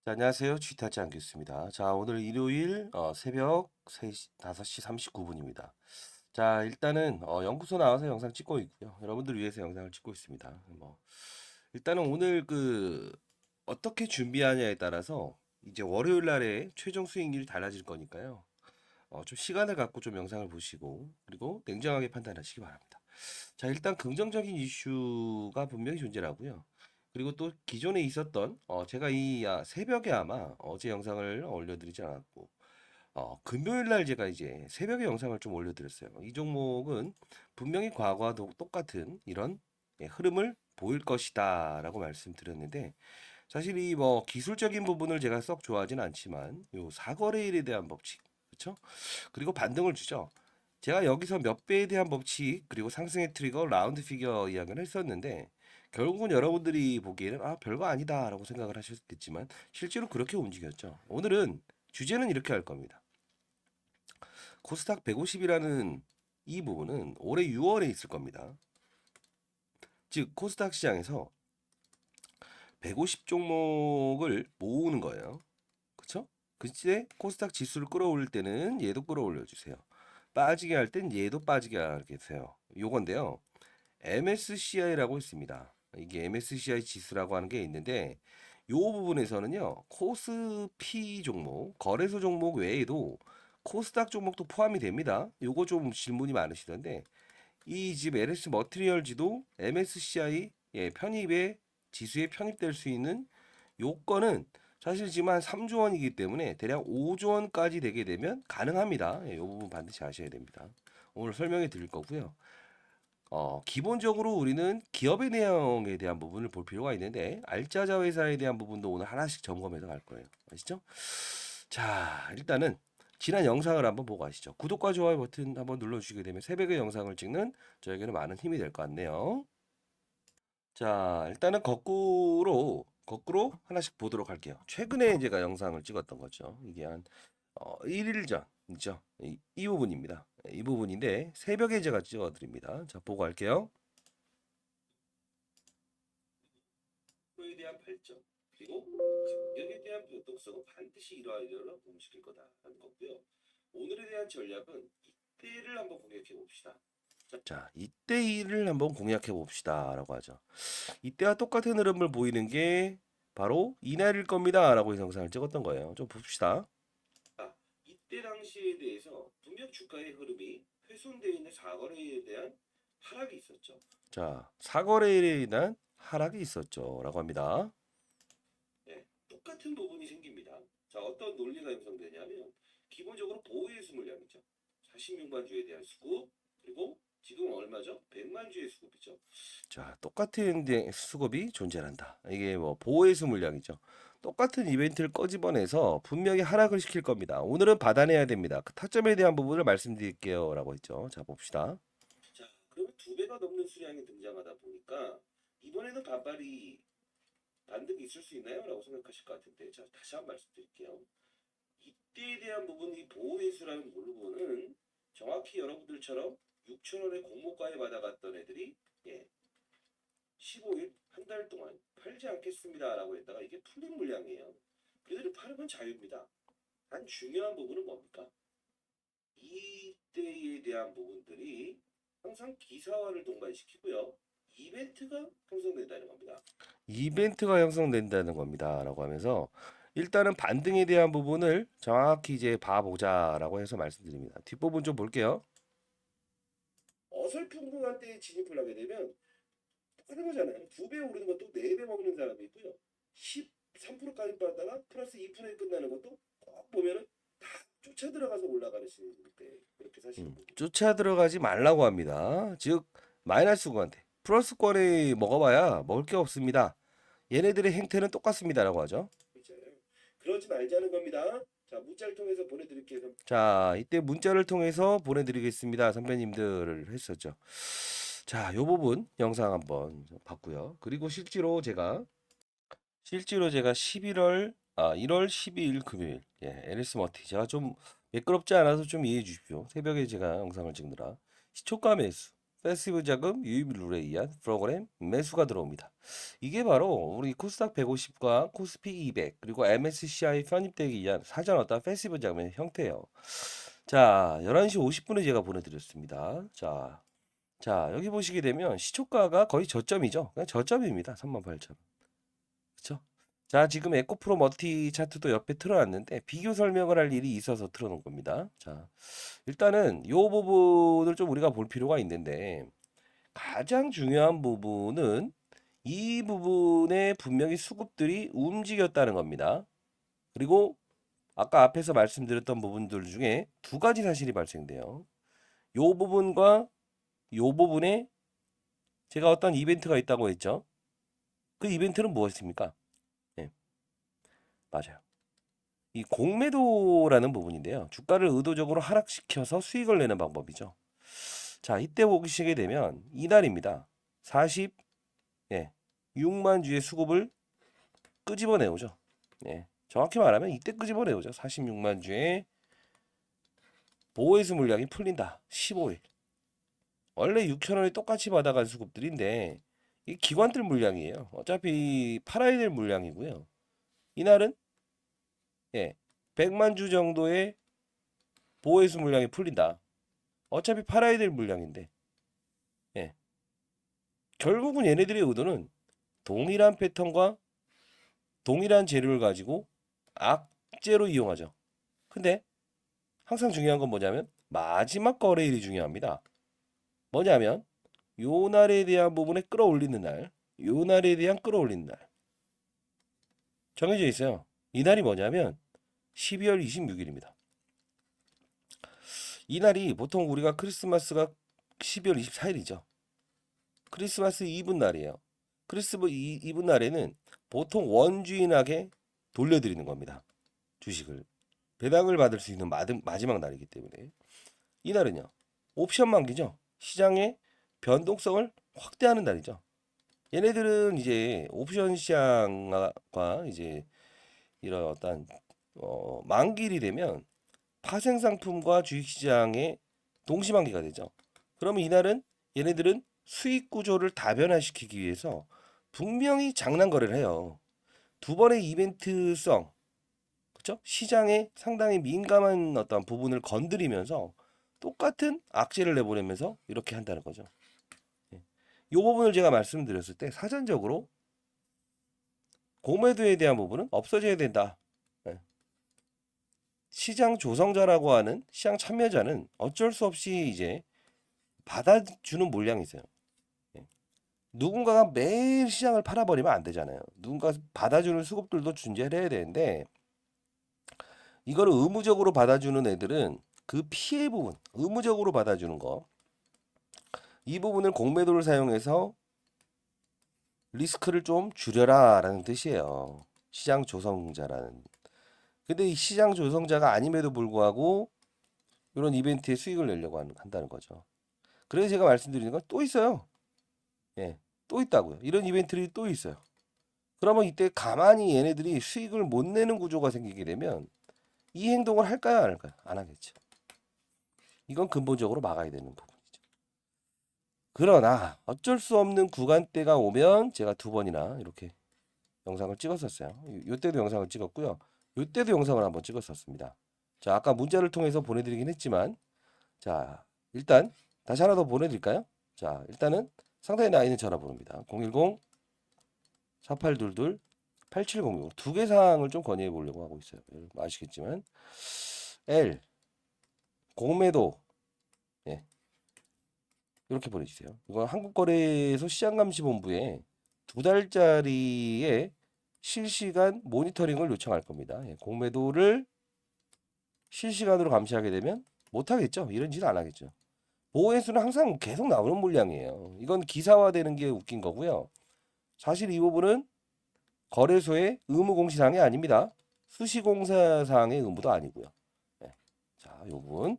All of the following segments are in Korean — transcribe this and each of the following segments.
자, 안녕하세요. 취타지 않겠습니다. 자, 오늘 일요일 새벽 3시, 5시 39분입니다. 자, 일단은 연구소 나와서 영상 찍고 있고요. 여러분들 위해서 영상을 찍고 있습니다. 일단은 오늘 어떻게 준비하냐에 따라서 이제 월요일 날에 최종 수익률이 달라질 거니까요. 좀 시간을 갖고 좀 영상을 보시고 그리고 냉정하게 판단하시기 바랍니다. 자, 일단 긍정적인 이슈가 분명히 존재하고요. 그리고 또 기존에 있었던 제가 새벽에 아마 어제 영상을 올려드리지 않았고 금요일 날 제가 이제 새벽에 영상을 좀 올려드렸어요. 이 종목은 분명히 과거와 똑같은 이런 흐름을 보일 것이다라고 말씀드렸는데 사실 이 기술적인 부분을 제가 썩 좋아하진 않지만 요 사거래일에 대한 법칙 그렇죠? 그리고 반등을 주죠. 제가 여기서 몇 배에 대한 법칙 그리고 상승의 트리거 라운드 피겨 이야기를 했었는데 결국은 여러분들이 보기에는 별거 아니다라고 생각을 하셨겠지만 실제로 그렇게 움직였죠. 오늘은 주제는 이렇게 할 겁니다. 코스닥 150이라는 이 부분은 올해 6월에 있을 겁니다. 즉 코스닥 시장에서 150 종목을 모으는 거예요. 그쵸? 그때 코스닥 지수를 끌어올릴 때는 얘도 끌어올려 주세요. 빠지게 할 땐 얘도 빠지게 하겠어요. 요건데요. MSCI라고 있습니다. 이게 MSCI 지수라고 하는 게 있는데 요 부분에서는요. 코스피 종목, 거래소 종목 외에도 코스닥 종목도 포함이 됩니다. 요거 좀 질문이 많으시던데 이 집 LS 머티리얼즈도 MSCI 편입에 지수에 편입될 수 있는 요건은 사실 지금 한 3조 원이기 때문에 대략 5조 원까지 되게 되면 가능합니다. 이 부분 반드시 아셔야 됩니다. 오늘 설명해 드릴 거고요. 기본적으로 우리는 기업의 내용에 대한 부분을 볼 필요가 있는데 알짜자 회사에 대한 부분도 오늘 하나씩 점검해서 갈 거예요. 아시죠? 자, 일단은 지난 영상을 한번 보고 가시죠. 구독과 좋아요 버튼 한번 눌러주시게 되면 새벽에 영상을 찍는 저에게는 많은 힘이 될 것 같네요. 자, 일단은 거꾸로 하나씩 보도록 할게요. 최근에 제가 영상을 찍었던 거죠. 이게 한 1일 전이죠. 이 부분입니다. 이 부분인데 새벽에 제가 찍어 드립니다. 자, 보고 갈게요. 에 대한 발전 그리고 가격에 대한 변동성은 반드시 이러이러로 움직일 거다라는 거고요. 오늘에 대한 전략은 이때를 한번 공략해 봅시다. 자, 이때를 한번 공략해 봅시다라고 하죠. 이때와 똑같은 흐름을 보이는 게 바로 이날일 겁니다라고 영상을 찍었던 거예요. 좀 봅시다. 이때 당시에 대해서 분명 주가의 흐름이 훼손되어 있는 사거래에 대한 하락이 있었죠. 자, 사거래에 대한 하락이 있었죠라고 합니다. 네, 똑같은 부분이 생깁니다. 자, 어떤 논리가 형성되냐면 기본적으로 보호예수 물량이죠. 46만 주에 대한 수급 그리고 지금 얼마죠? 100만 주의 수급이죠. 자, 똑같은 수급이 존재한다. 이게 보호예수 물량이죠. 똑같은 이벤트를 꺼집어내서 분명히 하락을 시킬 겁니다. 오늘은 받아내야 됩니다. 그 타점에 대한 부분을 말씀드릴게요라고 했죠. 자, 봅시다. 자, 그러면 두 배가 넘는 수량이 등장하다 보니까 이번에는 반등이 있을 수 있나요? 라고 생각하실 것 같은데 자, 다시 한번 말씀드릴게요. 이때에 대한 부분, 이 보호회수라는 부분은 정확히 여러분들처럼 6천 원에 공모가에 받아갔던 애들이 15일 한 달 동안 팔지 않겠습니다라고 했다가 이게 풀린 물량이에요. 그들이 팔으면 자유입니다. 단 중요한 부분은 뭡니까? 이때에 대한 부분들이 항상 기사화를 동반시키고요. 이벤트가 형성된다는 겁니다. 이벤트가 형성된다는 겁니다라고 하면서 일단은 반등에 대한 부분을 정확히 이제 봐보자라고 해서 말씀드립니다. 뒷부분 좀 볼게요. 어설픈한 때에 진입을 하게 되면 똑같은 거잖아요. 두 배 오르는 것도 네 배 먹는 사람이 있고요. 13%까지 받다가 플러스 2%에 끝나는 것도 꼭 보면은 다 쫓아 들어가서 올라가는 시대 그렇게 사시는 거죠. 쫓아 들어가지 말라고 합니다. 즉 마이너스권한테 플러스권에 먹어봐야 먹을 게 없습니다. 얘네들의 행태는 똑같습니다라고 하죠. 있잖아요. 그러지 말자는 겁니다. 자, 문자를 통해서 보내드릴게요. 자, 이때 문자를 통해서 보내드리겠습니다. 선배님들을 했었죠. 자, 요 부분 영상 한번 봤고요. 그리고 실제로 제가 1월 12일 금요일 LS 머티 제가 좀 매끄럽지 않아서 좀 이해해 주십시오. 새벽에 제가 영상을 찍느라 시초가 매수 패시브 자금 유입 룰에 의한 프로그램 매수가 들어옵니다. 이게 바로 우리 코스닥 150과 코스피 200 그리고 MSCI 편입되기 위한 사전 어떤 패시브 자금의 형태예요. 자, 11시 50분에 제가 보내드렸습니다. 자, 여기 보시게 되면 시초가가 거의 저점이죠. 그냥 저점입니다. 38,000원. 그쵸? 자, 지금 에코프로 멀티 차트도 옆에 틀어놨는데 비교 설명을 할 일이 있어서 틀어놓은 겁니다. 자, 일단은 요 부분을 좀 우리가 볼 필요가 있는데 가장 중요한 부분은 이 부분에 분명히 수급들이 움직였다는 겁니다. 그리고 아까 앞에서 말씀드렸던 부분들 중에 두 가지 사실이 발생돼요. 요 부분과 요 부분에 제가 어떤 이벤트가 있다고 했죠. 그 이벤트는 무엇입니까? 네, 맞아요. 이 공매도라는 부분인데요. 주가를 의도적으로 하락시켜서 수익을 내는 방법이죠. 자, 이때 보시게 되면 이날입니다. 46만 주의 수급을 끄집어내오죠. 네, 정확히 말하면 이때 끄집어내오죠. 46만 주의 보호해수 물량이 풀린다. 15일. 원래 6,000원에 똑같이 받아간 수급들인데 이 기관들 물량이에요. 어차피 팔아야 될 물량이고요. 이날은 100만 주 정도의 보호해수 물량이 풀린다. 어차피 팔아야 될 물량인데 예. 결국은 얘네들의 의도는 동일한 패턴과 동일한 재료를 가지고 악재로 이용하죠. 근데 항상 중요한 건 뭐냐면 마지막 거래일이 중요합니다. 뭐냐면 요 날에 대한 부분에 끌어올리는 날, 요 날에 대한 끌어올리는 날 정해져 있어요. 이 날이 뭐냐면 12월 26일입니다. 이 날이 보통 우리가 크리스마스가 12월 24일이죠. 크리스마스 이브 날이에요. 크리스마스 이브 날에는 보통 원주인에게 돌려드리는 겁니다. 주식을. 배당을 받을 수 있는 마지막 날이기 때문에. 이 날은요. 옵션 만기죠. 시장의 변동성을 확대하는 날이죠. 얘네들은 이제 옵션 시장과 이제 이런 어떤 만기일이 되면 파생 상품과 주식 시장의 동시만기가 되죠. 그러면 이날은 얘네들은 수익 구조를 다변화시키기 위해서 분명히 장난 거래를 해요. 두 번의 이벤트성, 그렇죠? 시장에 상당히 민감한 어떤 부분을 건드리면서 똑같은 악재를 내보내면서 이렇게 한다는 거죠. 이 부분을 제가 말씀드렸을 때 사전적으로 공매도에 대한 부분은 없어져야 된다. 예. 시장 조성자라고 하는 시장 참여자는 어쩔 수 없이 이제 받아주는 물량이 있어요. 예. 누군가가 매일 시장을 팔아버리면 안 되잖아요. 누군가 받아주는 수급들도 존재를 해야 되는데 이거를 의무적으로 받아주는 애들은 그 피해 부분, 의무적으로 받아주는 거, 이 부분을 공매도를 사용해서 리스크를 좀 줄여라라는 뜻이에요. 시장 조성자라는. 근데 이 시장 조성자가 아님에도 불구하고 이런 이벤트에 수익을 내려고 한다는 거죠. 그래서 제가 말씀드리는 건 또 있어요. 예, 또 있다고요. 이런 이벤트들이 또 있어요. 그러면 이때 가만히 얘네들이 수익을 못 내는 구조가 생기게 되면 이 행동을 할까요, 안 할까요? 안 하겠죠. 이건 근본적으로 막아야 되는 부분이죠. 그러나 어쩔 수 없는 구간대가 오면 제가 두 번이나 이렇게 영상을 찍었었어요. 요때도 영상을 찍었고요. 요때도 영상을 한번 찍었었습니다. 자, 아까 문자를 통해서 보내드리긴 했지만 자, 일단 다시 하나 더 보내드릴까요? 자, 일단은 상단에 나 있는 전화번호입니다. 010-4822-8706 두 개 사항을 좀 건의해 보려고 하고 있어요. 여러분 아시겠지만 L 공매도 예, 이렇게 보내주세요. 이건 한국거래소 시장감시본부에 두 달짜리의 실시간 모니터링을 요청할 겁니다. 예, 공매도를 실시간으로 감시하게 되면 못하겠죠. 이런 짓 안 하겠죠. 보호해수는 항상 계속 나오는 물량이에요. 이건 기사화되는 게 웃긴 거고요. 사실 이 부분은 거래소의 의무 공시사항이 아닙니다. 수시공사사항의 의무도 아니고요. 네. 자, 요 부분.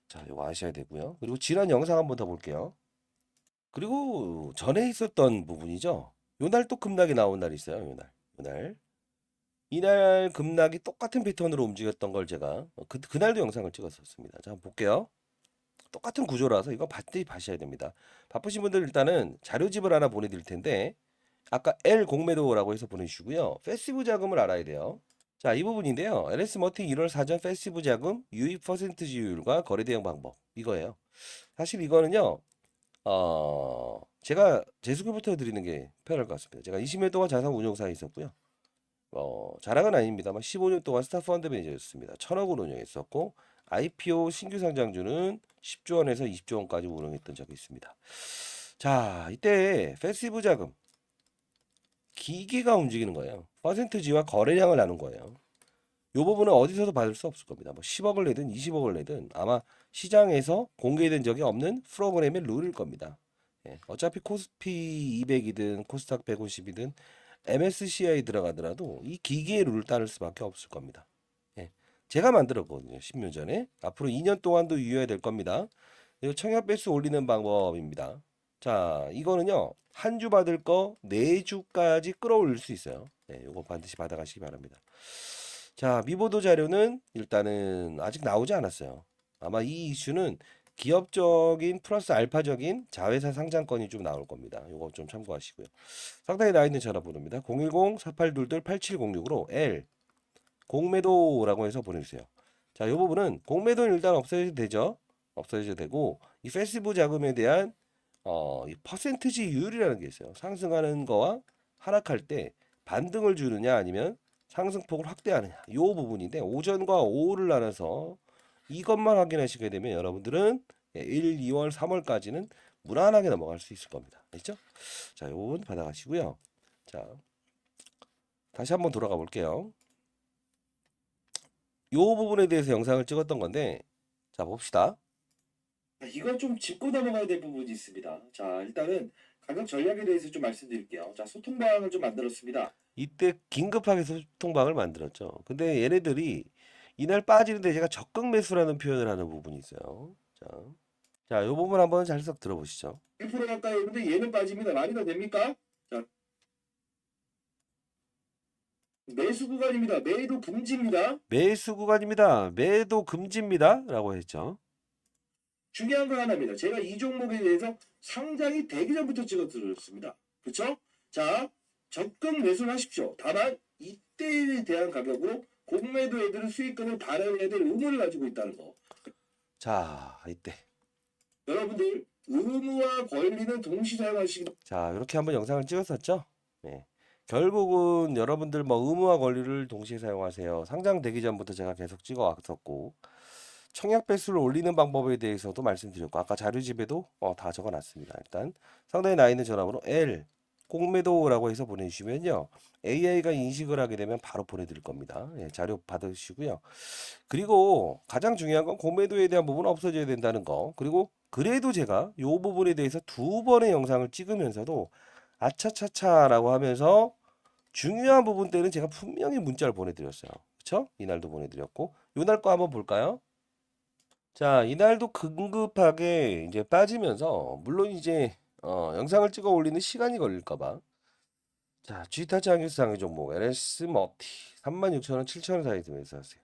자, 요거 아셔야 되고요. 그리고 지난 영상 한번 더 볼게요. 그리고 전에 있었던 부분이죠. 요날 또 급락이 나온 날이 있어요. 요날. 이날 급락이 똑같은 패턴으로 움직였던 걸 제가 그날도 영상을 찍었었습니다. 자, 한번 볼게요. 똑같은 구조라서 이거 반드시 봐셔야 됩니다. 바쁘신 분들 일단은 자료집을 하나 보내드릴 텐데 아까 L 공매도라고 해서 보내주시고요. 패시브 자금을 알아야 돼요. 자, 이 부분인데요. LS 머티 1월 사전 패시브 자금 유입 퍼센트지율과 거래 대응 방법 이거예요. 사실 이거는요. 제가 제 소개부터 드리는 게 편할 것 같습니다. 제가 20년 동안 자산 운용사에 있었고요. 자랑은 아닙니다만 15년 동안 스타펀드 매니저였습니다. 1000억을 운영했었고 IPO 신규 상장주는 10조 원에서 20조 원까지 운영했던 적이 있습니다. 자, 이때 패시브 자금 기계가 움직이는 거예요. 퍼센트지와 거래량을 나눈 거예요. 이 부분은 어디서도 받을 수 없을 겁니다. 뭐 10억을 내든 20억을 내든 아마 시장에서 공개된 적이 없는 프로그램의 룰일 겁니다. 예, 어차피 코스피 200이든 코스닥 150이든 MSCI 들어가더라도 이 기계의 룰을 따를 수밖에 없을 겁니다. 예, 제가 만들었거든요. 10년 전에. 앞으로 2년 동안도 유효해야 될 겁니다. 이거 청약 배수 올리는 방법입니다. 자, 이거는요. 한 주 받을 거 4주까지 끌어올릴 수 있어요. 네, 이거 반드시 받아가시기 바랍니다. 자, 미보도 자료는 일단은 아직 나오지 않았어요. 아마 이 이슈는 기업적인 플러스 알파적인 자회사 상장건이 좀 나올 겁니다. 이거 좀 참고하시고요. 상단에 나와 있는 전화번호입니다. 010-4822-8706으로 L 공매도라고 해서 보내주세요. 자, 이 부분은 공매도는 일단 없어져도 되죠. 없어져도 되고 이 패시브 자금에 대한 이 퍼센트지율이라는 게 있어요. 상승하는 거와 하락할 때 반등을 주느냐 아니면 상승폭을 확대하느냐 이 부분인데 오전과 오후를 나눠서 이것만 확인하시게 되면 여러분들은 1, 2월, 3월까지는 무난하게 넘어갈 수 있을 겁니다. 알죠? 자, 이 부분 받아가시고요. 자, 다시 한번 돌아가 볼게요. 이 부분에 대해서 영상을 찍었던 건데 자, 봅시다. 이건 좀 짚고 넘어가야 될 부분이 있습니다. 자, 일단은 가격 전략에 대해서 좀 말씀드릴게요. 자, 소통방을 좀 만들었습니다. 이때 긴급하게 소통방을 만들었죠. 근데 얘네들이 이날 빠지는데 제가 적극 매수라는 표현을 하는 부분이 있어요. 자, 이 부분 한번 잘석 들어보시죠. 1% 가까이 오는데 얘는 빠집니다. 말이 다 됩니까? 자, 매수 구간입니다. 매도 금지입니다. 매수 구간입니다. 매도 금지입니다. 라고 했죠. 중요한 건 하나입니다. 제가 이 종목에 대해서 상장이 되기 전부터 찍어드렸습니다. 그렇죠? 자, 적극 매수를 하십시오. 다만 이때에 대한 가격으로 공매도 애들은 수익금을 발행해야 될 의무를 가지고 있다는 거. 자, 이때. 여러분들 의무와 권리는 동시 사용하시기. 자, 이렇게 한번 영상을 찍었었죠. 네. 결국은 여러분들 뭐 의무와 권리를 동시에 사용하세요. 상장되기 전부터 제가 계속 찍어 왔었고 청약 배수를 올리는 방법에 대해서도 말씀드렸고 아까 자료집에도 다 적어놨습니다. 일단 상단에 나 있는 전화번호 L 공매도라고 해서 보내주시면요. AI가 인식을 하게 되면 바로 보내드릴 겁니다. 예, 자료 받으시고요. 그리고 가장 중요한 건 공매도에 대한 부분은 없어져야 된다는 거. 그리고 그래도 제가 이 부분에 대해서 2번의 영상을 찍으면서도 아차차차라고 하면서 중요한 부분 때는 제가 분명히 문자를 보내드렸어요. 그쵸? 이날도 보내드렸고 요날 거 한번 볼까요? 자, 이날도 급급하게 이제 빠지면서 물론 이제 영상을 찍어 올리는 시간이 걸릴까 봐. 자, G타치 항공상의 종목 LS 머티 36,000원, 7,000원 사이에서 매수하세요.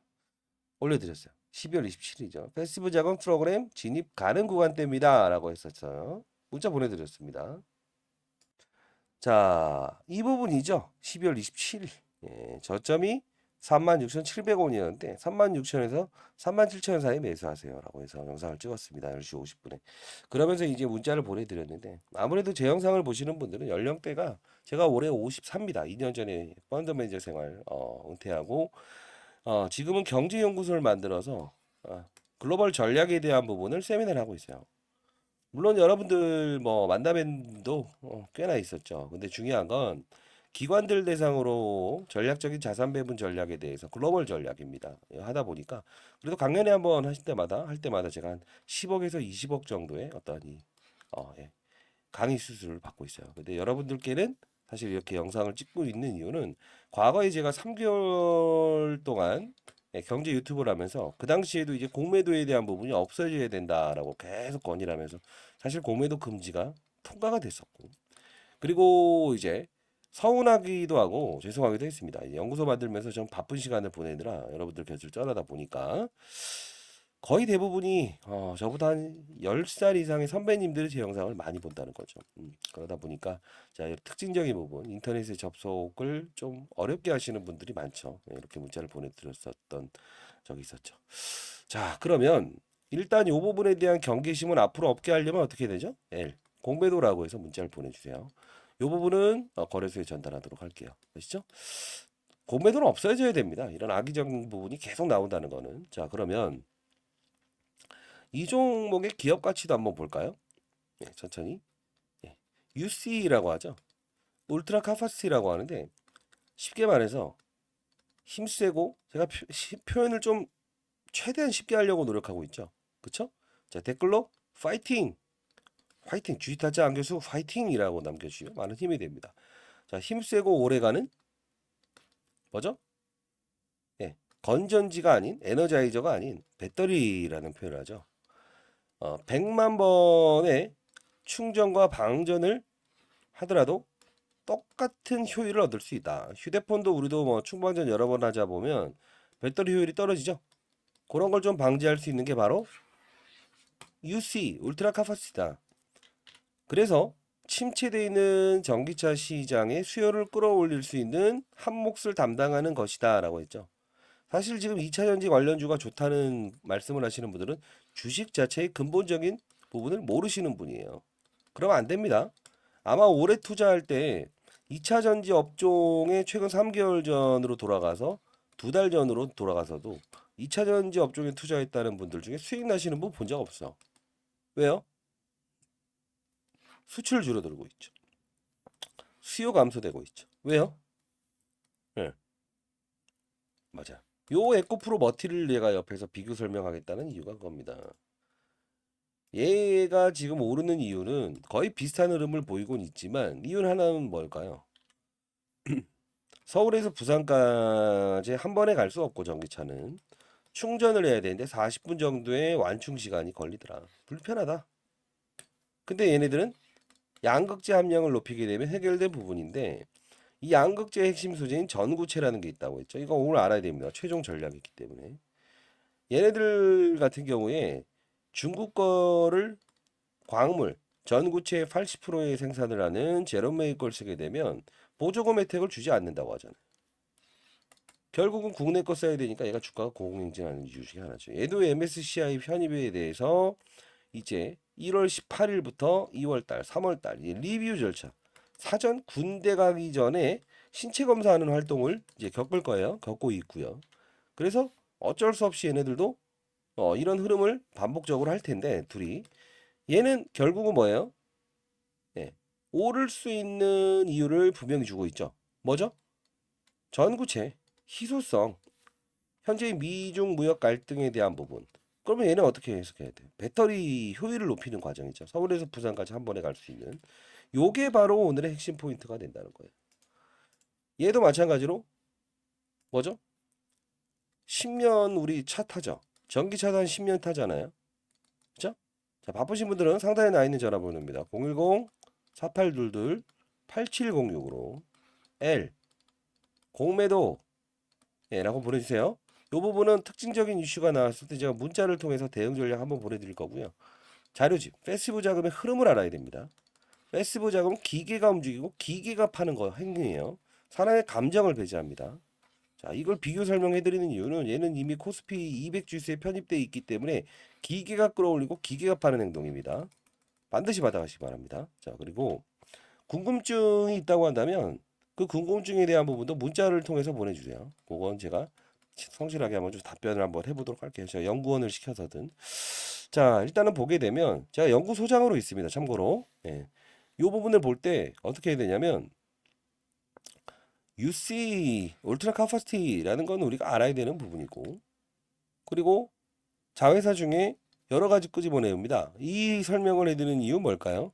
올려드렸어요. 12월 27일이죠. 패시브 자금 프로그램 진입 가능 구간대입니다. 라고 했었어요. 문자 보내드렸습니다. 자, 이 부분이죠. 12월 27일. 예, 저점이 36,700원이었는데 36,000원에서 37,000원 사이 매수하세요. 라고 해서 영상을 찍었습니다. 10시 50분에. 그러면서 이제 문자를 보내드렸는데 아무래도 제 영상을 보시는 분들은 연령대가 제가 올해 53입니다. 2년 전에 펀드 매니저 생활 은퇴하고 지금은 경제연구소를 만들어서 글로벌 전략에 대한 부분을 세미나를 하고 있어요. 물론 여러분들 뭐 만나뵌도 꽤나 있었죠. 근데 중요한 건 기관들 대상으로 전략적인 자산 배분 전략에 대해서 글로벌 전략입니다. 하다 보니까 그래도 강연회 한번 하실 때마다 할 때마다 제가 한 10억에서 20억 정도의 어떤 예, 강의 수수료를 받고 있어요. 근데 여러분들께는 사실 이렇게 영상을 찍고 있는 이유는 과거에 제가 3개월 동안 경제 유튜브를 하면서 그 당시에도 이제 공매도에 대한 부분이 없어져야 된다라고 계속 건의를 하면서 사실 공매도 금지가 통과가 됐었고 그리고 이제 서운하기도 하고 죄송하기도 했습니다. 이제 연구소 만들면서 좀 바쁜 시간을 보내느라 여러분들 곁을 떠나다 보니까 거의 대부분이 저보다 한 10살 이상의 선배님들이 제 영상을 많이 본다는 거죠. 그러다 보니까 자, 이 특징적인 부분, 인터넷에 접속을 좀 어렵게 하시는 분들이 많죠. 네, 이렇게 문자를 보내드렸었던 적이 있었죠. 자, 그러면 일단 이 부분에 대한 경계심은 앞으로 없게 하려면 어떻게 되죠? L, 공매도라고 해서 문자를 보내주세요. 이 부분은 거래소에 전달하도록 할게요. 아시죠? 공매도는 없어져야 됩니다. 이런 악의적인 부분이 계속 나온다는 거는. 자, 그러면 이 종목의 기업 가치도 한번 볼까요? 예, 천천히. 예. UC라고 하죠. 울트라 카파시티라고 하는데 쉽게 말해서 힘세고 제가 표현을 좀 최대한 쉽게 하려고 노력하고 있죠. 그쵸? 자, 댓글로 파이팅! 파이팅! 주식타짜 안교수 파이팅이라고 남겨주시면 많은 힘이 됩니다. 자, 힘세고 오래가는 뭐죠? 예, 건전지가 아닌 에너자이저가 아닌 배터리라는 표현을 하죠. 100만 번의 충전과 방전을 하더라도 똑같은 효율을 얻을 수 있다. 휴대폰도 우리도 뭐 충방전 여러 번 하자 보면 배터리 효율이 떨어지죠. 그런 걸 좀 방지할 수 있는 게 바로 UC, 울트라 카파시티다. 그래서 침체되어 있는 전기차 시장의 수요를 끌어올릴 수 있는 한 몫을 담당하는 것이다 라고 했죠. 사실 지금 2차 전지 관련주가 좋다는 말씀을 하시는 분들은 주식 자체의 근본적인 부분을 모르시는 분이에요. 그러면 안 됩니다. 아마 올해 투자할 때 2차 전지 업종의 최근 3개월 전으로 돌아가서 2달 전으로 돌아가서도 2차 전지 업종에 투자했다는 분들 중에 수익 나시는 분 본 적 없어. 왜요? 수출 줄어들고 있죠. 수요 감소되고 있죠. 왜요? 네, 맞아. 요 에코프로 머티를 내가 옆에서 비교 설명하겠다는 이유가 그겁니다. 얘가 지금 오르는 이유는 거의 비슷한 흐름을 보이곤 있지만 이유 하나는 뭘까요? 서울에서 부산까지 한 번에 갈 수 없고 전기차는 충전을 해야 되는데 40분 정도의 완충 시간이 걸리더라. 불편하다. 근데 얘네들은 양극재 함량을 높이게 되면 해결된 부분인데 이 양극재의 핵심 소재인 전구체라는 게 있다고 했죠. 이거 오늘 알아야 됩니다. 최종 전략이 있기 때문에. 얘네들 같은 경우에 중국 거를 광물, 전구체의 80%의 생산을 하는 제롬메이 걸 쓰게 되면 보조금 혜택을 주지 않는다고 하잖아요. 결국은 국내 거 써야 되니까 얘가 주가가 고공행진하는 이유 중에 하나죠. 얘도 MSCI 편입에 대해서 이제 1월 18일부터 2월달, 3월달 리뷰 절차 사전 군대 가기 전에 신체 검사하는 활동을 이제 겪을 거예요. 겪고 있고요. 그래서 어쩔 수 없이 얘네들도 이런 흐름을 반복적으로 할 텐데 둘이 얘는 결국은 뭐예요? 예, 오를 수 있는 이유를 분명히 주고 있죠. 뭐죠? 전구체, 희소성, 현재 미중 무역 갈등에 대한 부분. 그러면 얘는 어떻게 해석해야 돼? 배터리 효율을 높이는 과정이죠. 서울에서 부산까지 한 번에 갈 수 있는. 요게 바로 오늘의 핵심 포인트가 된다는 거예요. 얘도 마찬가지로 뭐죠? 10년 우리 차 타죠. 전기차도 한 10년 타잖아요. 그죠? 자, 바쁘신 분들은 상단에 나 있는 전화번호입니다. 010-4822-8706으로 L 공매도 라고 보내주세요. 이 부분은 특징적인 이슈가 나왔을 때 제가 문자를 통해서 대응 전략 한번 보내드릴 거고요. 자료집, 패시브 자금의 흐름을 알아야 됩니다. 패시브 자금은 기계가 움직이고 기계가 파는 거 행위예요. 사람의 감정을 배제합니다. 자, 이걸 비교 설명해 드리는 이유는 얘는 이미 코스피 200 지수에 편입되어 있기 때문에 기계가 끌어올리고 기계가 파는 행동입니다. 반드시 받아가시기 바랍니다. 자, 그리고 궁금증이 있다고 한다면 그 궁금증에 대한 부분도 문자를 통해서 보내주세요. 그건 제가 성실하게 한번 좀 답변을 한번 해보도록 할게요. 제가 연구원을 시켜서든. 자, 일단은 보게 되면 제가 연구소장으로 있습니다. 참고로. 예. 이 부분을 볼 때 어떻게 해야 되냐면 UC 울트라 카파시티라는 건 우리가 알아야 되는 부분이고 그리고 자회사 중에 여러 가지 끄집어내옵니다. 이 설명을 해드리는 이유 뭘까요?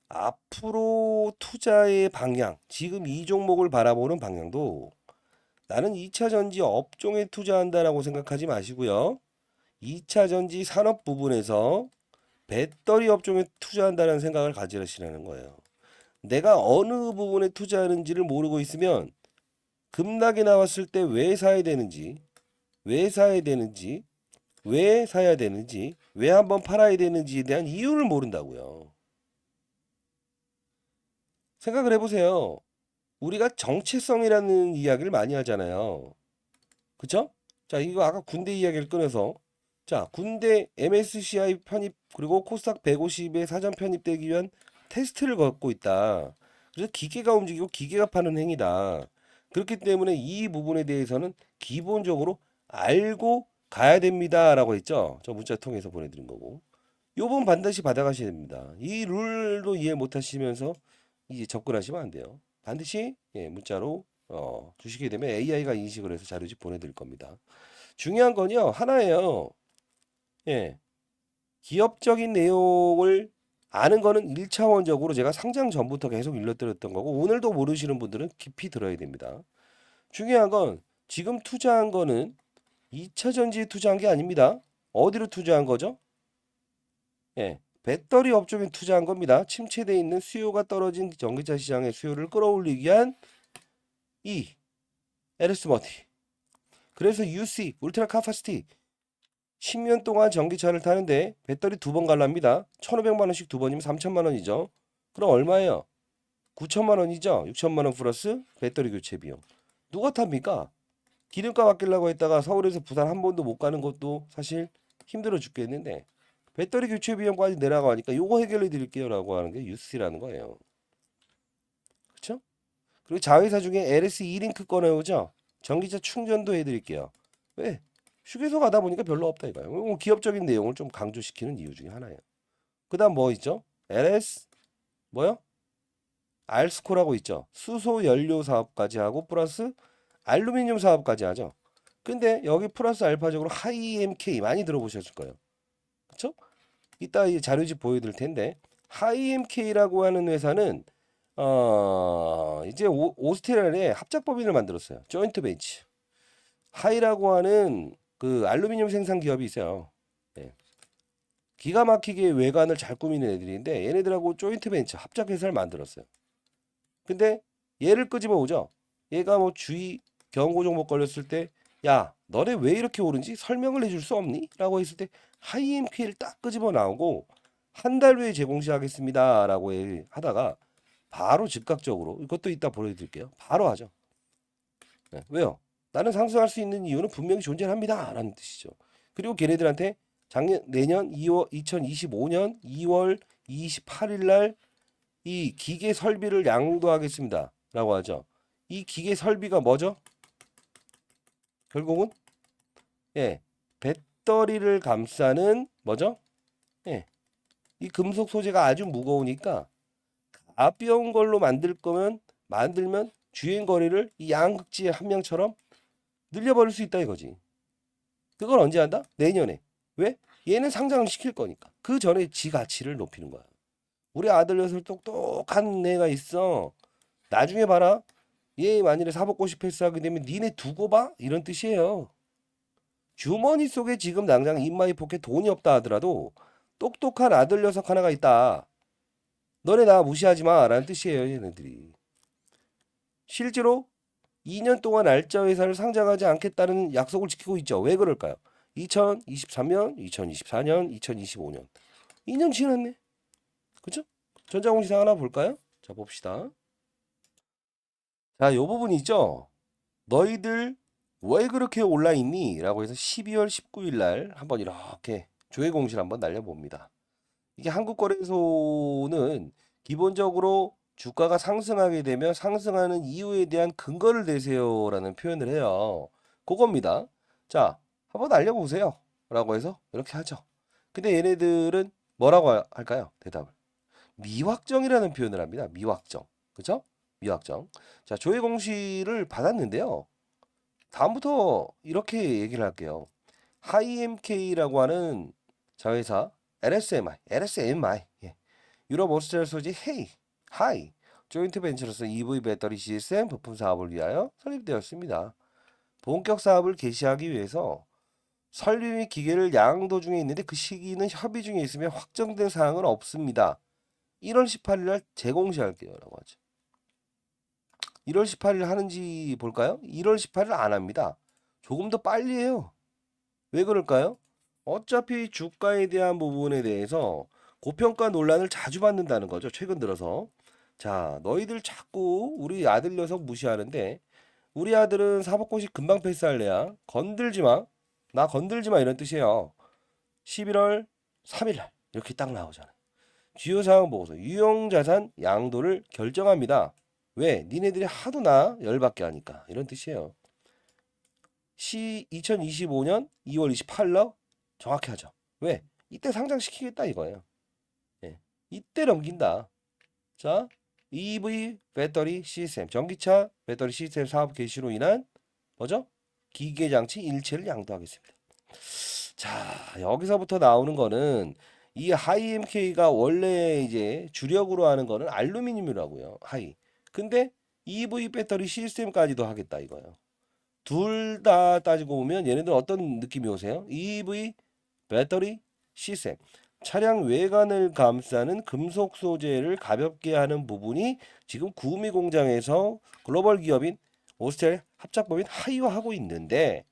앞으로 투자의 방향, 지금 이 종목을 바라보는 방향도 나는 2차 전지 업종에 투자한다라고 생각하지 마시고요. 2차 전지 산업 부분에서 배터리 업종에 투자한다는 생각을 가지시라는 거예요. 내가 어느 부분에 투자하는지를 모르고 있으면 급락이 나왔을 때 왜 사야 되는지, 왜 사야 되는지, 왜 한번 팔아야 되는지에 대한 이유를 모른다고요. 생각을 해보세요. 우리가 정체성이라는 이야기를 많이 하잖아요. 그쵸? 자, 이거 아까 군대 이야기를 꺼내서, 자, 군대 MSCI 편입 그리고 코스닥 150에 사전 편입되기 위한 테스트를 걷고 있다. 그래서 기계가 움직이고 기계가 파는 행위다. 그렇기 때문에 이 부분에 대해서는 기본적으로 알고 가야 됩니다라고 했죠. 저 문자 통해서 보내드린 거고. 요 부분 반드시 받아가셔야 됩니다. 이 룰도 이해 못하시면서 이제 접근하시면 안 돼요. 반드시 문자로 주시게 되면 AI가 인식을 해서 자료집 보내드릴 겁니다. 중요한 건요 하나예요. 예, 기업적인 내용을 아는 거는 1차원적으로 제가 상장 전부터 계속 일러드렸던 거고 오늘도 모르시는 분들은 깊이 들어야 됩니다. 중요한 건 지금 투자한 거는 2차 전지에 투자한 게 아닙니다. 어디로 투자한 거죠? 예, 배터리 업종에 투자한 겁니다. 침체되어 있는 수요가 떨어진 전기차 시장의 수요를 끌어올리기 위한 이 LS 머티. 그래서 UC 울트라 카파시티 10년 동안 전기차를 타는데 배터리 두 번 갈랍니다. 1,500만 원씩 두 번이면 3천만 원이죠. 그럼 얼마예요? 9천만 원이죠. 6천만 원 플러스 배터리 교체 비용. 누가 탑니까? 기름값 아끼려고 했다가 서울에서 부산 한 번도 못 가는 것도 사실 힘들어 죽겠는데 배터리 교체 비용까지 내려가니까 요거 해결해 드릴게요라고 하는 게 UC라는 거예요. 그렇죠? 그리고 자회사 중에 LS E링크 꺼내오죠. 전기차 충전도 해드릴게요. 왜? 휴게소 가다 보니까 별로 없다 이거예요. 이건 기업적인 내용을 좀 강조시키는 이유 중에 하나예요. 그다음 뭐 있죠? LS 뭐요? 알스코라고 있죠. 수소 연료 사업까지 하고 플러스 알루미늄 사업까지 하죠. 근데 여기 플러스 알파적으로 하이엠K 많이 들어보셨을 거예요. 그렇죠? 이따 이 자료집 보여드릴 텐데 하이엠K라고 하는 회사는 이제 오스트리아에 합작법인을 만들었어요. 조인트 벤치. 하이라고 하는 그 알루미늄 생산 기업이 있어요. 예. 기가 막히게 외관을 잘 꾸미는 애들인데 얘네들하고 조인트 벤처 합작 회사를 만들었어요. 근데 얘를 끄집어 오죠. 얘가 뭐 주의 경고 종목 걸렸을 때 야, 너네 왜 이렇게 오른지 설명을 해줄 수 없니? 라고 했을 때 하이엠K를 딱 끄집어 나오고 한 달 후에 제공 시작하겠습니다라고 하다가 바로 즉각적으로 이것도 이따 보여드릴게요. 바로 하죠. 네, 왜요? 나는 상승할 수 있는 이유는 분명히 존재합니다. 라는 뜻이죠. 그리고 걔네들한테 내년 2월 2025년 2월 28일 날 이 기계 설비를 양도하겠습니다. 라고 하죠. 이 기계 설비가 뭐죠? 결국은 예, 배터리를 감싸는 뭐죠? 예, 이 금속 소재가 아주 무거우니까 가벼운 걸로 만들면 주행 거리를 이 양극지의 한 명처럼 늘려버릴 수 있다 이거지. 그걸 언제 한다? 내년에. 왜? 얘는 상장을 시킬 거니까. 그 전에 지 가치를 높이는 거야. 우리 아들 녀석 똑똑한 애가 있어. 나중에 봐라. 얘 만일에 사법고시 패스하게 되면 니네 두고 봐? 이런 뜻이에요. 주머니 속에 지금 당장 인마이 포켓 돈이 없다 하더라도 똑똑한 아들 녀석 하나가 있다. 너네 나 무시하지 마. 라는 뜻이에요. 얘네들이. 실제로 2년 동안 알짜 회사를 상장하지 않겠다는 약속을 지키고 있죠. 왜 그럴까요? 2023년, 2024년, 2025년. 2년 지났네. 그죠? 전자공시상 하나 볼까요? 자, 봅시다. 자, 요 부분 있죠? 너희들 왜 그렇게 올라있니? 라고 해서 12월 19일 날 한번 이렇게 조회 공시를 한번 날려봅니다. 이게 한국거래소는 기본적으로 주가가 상승하게 되면 상승하는 이유에 대한 근거를 대세요라는 표현을 해요. 그겁니다. 자, 한번 알려보세요. 라고 해서 이렇게 하죠. 근데 얘네들은 뭐라고 할까요? 대답을. 미확정이라는 표현을 합니다. 미확정. 그죠? 미확정. 자, 조회 공시를 받았는데요. 다음부터 이렇게 얘기를 할게요. 하이엠K라고 하는 자회사 LSMI, 예. 유럽 오스트리아 소지 하이 조인트 벤처로서 EV 배터리 시스템 부품 사업을 위하여 설립되었습니다. 본격 사업을 개시하기 위해서 설비 및 기계를 양도 중에 있는데 그 시기는 협의 중에 있으며 확정된 사항은 없습니다. 1월 18일 날 재공시할게요. 라고 하죠. 1월 18일 하는지 볼까요? 1월 18일 안 합니다. 조금 더 빨리 해요. 왜 그럴까요? 어차피 주가에 대한 부분에 대해서 고평가 논란을 자주 받는다는 거죠. 최근 들어서. 자, 너희들 자꾸 우리 아들 녀석 무시하는데 우리 아들은 사법고시 금방 패스할래야. 건들지 마. 나 건들지 마 이런 뜻이에요. 11월 3일 날 이렇게 딱 나오잖아. 주요 사항 보고서 유형자산 양도를 결정합니다. 왜? 니네들이 하도 나 열받게 하니까 이런 뜻이에요. 2025년 2월 28일 날 정확히 하죠. 왜? 이때 상장시키겠다 이거예요. 예. 이때 넘긴다. 자, EV 배터리 시스템, 전기차 배터리 시스템 사업 개시로 인한 뭐죠? 기계장치 일체를 양도하겠습니다. 자, 여기서부터 나오는 거는 이 하이MK가 원래 이제 주력으로 하는 거는 알루미늄이라고요. 하이. 근데 EV 배터리 시스템까지도 하겠다 이거예요. 둘 다 따지고 보면 얘네들 어떤 느낌이 오세요? EV 배터리 시스템. 차량 외관을 감싸는 금속 소재를 가볍게 하는 부분이 지금 구미 공장에서 글로벌 기업인 오스텔 합작법인 하이와 하고 있는데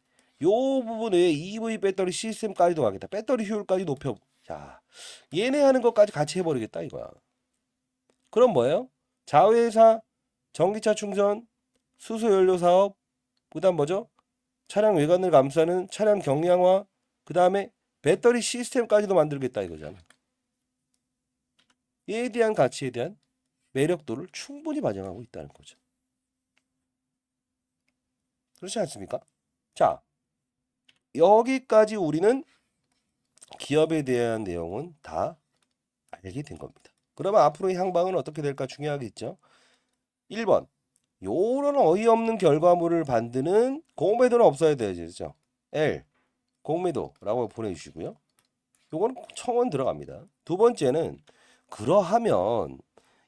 요 부분에 EV 배터리 시스템까지도 하겠다. 배터리 효율까지 높여. 자, 얘네 하는 것까지 같이 해버리겠다 이거야. 그럼 뭐예요? 자회사, 전기차 충전, 수소 연료 사업, 그다음 뭐죠? 차량 외관을 감싸는 차량 경량화, 그다음에 배터리 시스템까지도 만들겠다 이거잖아. 얘에 대한 가치에 대한 매력도를 충분히 반영하고 있다는 거죠. 그렇지 않습니까? 자, 여기까지 우리는 기업에 대한 내용은 다 알게 된 겁니다. 그러면 앞으로의 향방은 어떻게 될까 중요하겠죠. 1번. 요런 어이없는 결과물을 만드는 공매도는 없어야 되죠. L. 공매도라고 보내주시고요. 요거는 청원 들어갑니다. 두 번째는 그러하면